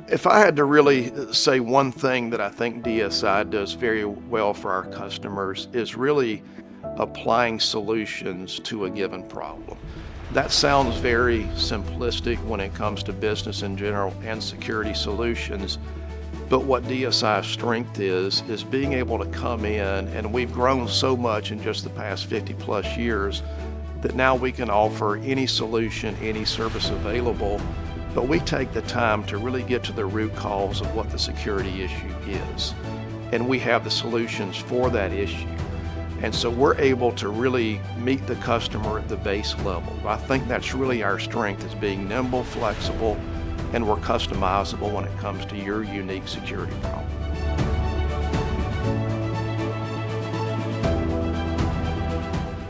If I had to really say one thing that I think DSI does very well for our customers is really applying solutions to a given problem. That sounds very simplistic when it comes to business in general and security solutions, but what DSI's strength is being able to come in, and we've grown so much in just the past 50 plus years that now we can offer any solution, any service available, but we take the time to really get to the root cause of what the security issue is. And we have the solutions for that issue. And so we're able to really meet the customer at the base level. I think that's really our strength, is being nimble, flexible, and we're customizable when it comes to your unique security problem.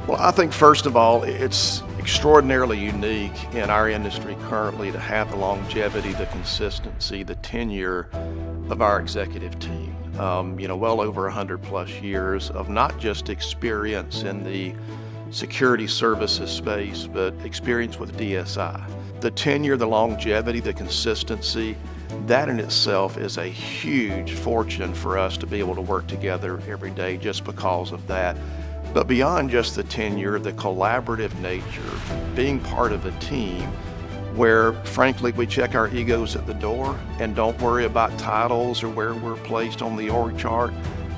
Well, I think first of all, it's extraordinarily unique in our industry currently to have the longevity, the consistency, the tenure of our executive team. Well over 100 plus years of not just experience in the security services space, but experience with DSI. The tenure, the longevity, the consistency, that in itself is a huge fortune for us to be able to work together every day just because of that. But beyond just the tenure, the collaborative nature, being part of a team where, frankly, we check our egos at the door and don't worry about titles or where we're placed on the org chart.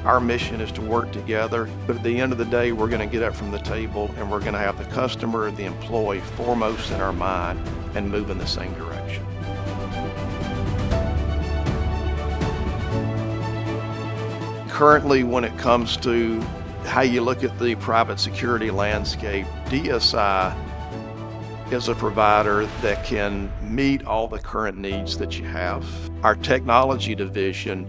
Our mission is to work together, but at the end of the day, we're going to get up from the table and we're going to have the customer, the employee foremost in our mind and move in the same direction. Currently, when it comes to how you look at the private security landscape, DSI is a provider that can meet all the current needs that you have. Our technology division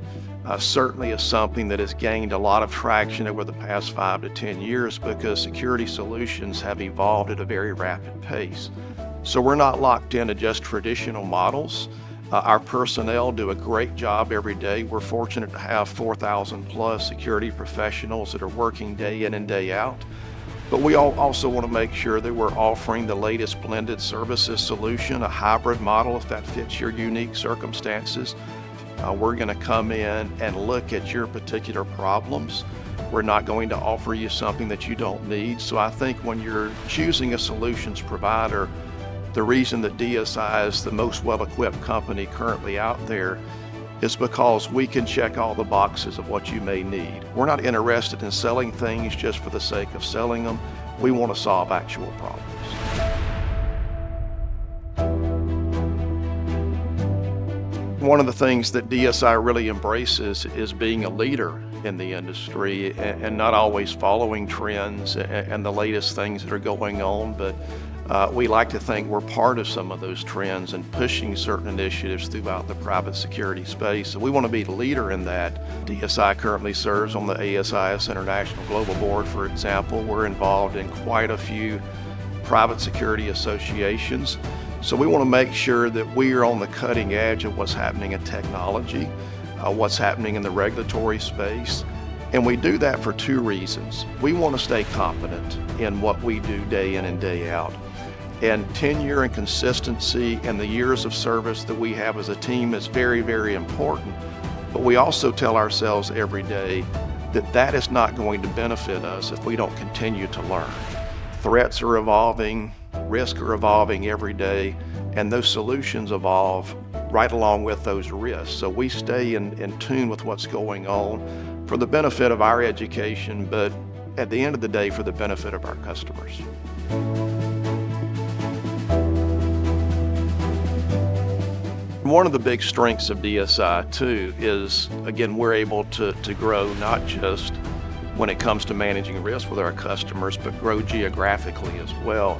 certainly is something that has gained a lot of traction over the past 5 to 10 years because security solutions have evolved at a very rapid pace. So we're not locked into just traditional models. Our personnel do a great job every day. We're fortunate to have 4,000 plus security professionals that are working day in and day out. But we also want to make sure that we're offering the latest blended services solution, a hybrid model if that fits your unique circumstances. We're going to come in and look at your particular problems. We're not going to offer you something that you don't need. So I think when you're choosing a solutions provider, the reason that DSI is the most well-equipped company currently out there is because we can check all the boxes of what you may need. We're not interested in selling things just for the sake of selling them. We want to solve actual problems. One of the things that DSI really embraces is being a leader in the industry and not always following trends and the latest things that are going on, but we like to think we're part of some of those trends and pushing certain initiatives throughout the private security space. So we want to be the leader in that. DSI currently serves on the ASIS International Global Board, for example. We're involved in quite a few private security associations. So we want to make sure that we are on the cutting edge of what's happening in technology, what's happening in the regulatory space. And we do that for two reasons. We want to stay competent in what we do day in and day out. And tenure and consistency and the years of service that we have as a team is very, very important. But we also tell ourselves every day that that is not going to benefit us if we don't continue to learn. Threats are evolving, risks are evolving every day, and those solutions evolve right along with those risks. So we stay in tune with what's going on for the benefit of our education, but at the end of the day, for the benefit of our customers. One of the big strengths of DSI too is, again, we're able to grow not just when it comes to managing risk with our customers, but grow geographically as well.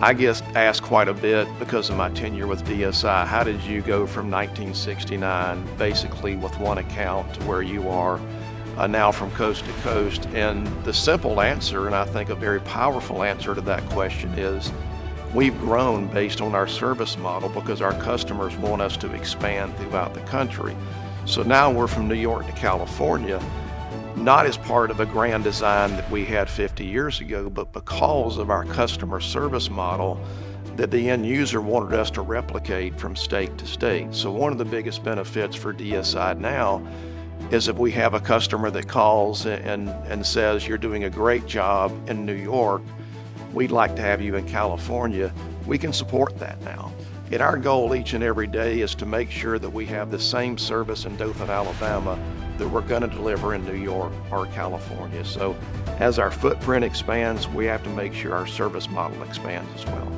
I get asked quite a bit because of my tenure with DSI, how did you go from 1969 basically with one account to where you are now from coast to coast? And the simple answer, and I think a very powerful answer to that question, is we've grown based on our service model because our customers want us to expand throughout the country. So now we're from New York to California, not as part of a grand design that we had 50 years ago, but because of our customer service model that the end user wanted us to replicate from state to state. So one of the biggest benefits for DSI now is if we have a customer that calls and says, you're doing a great job in New York, we'd like to have you in California, we can support that now. And our goal each and every day is to make sure that we have the same service in Dothan, Alabama that we're going to deliver in New York or California. So as our footprint expands, we have to make sure our service model expands as well.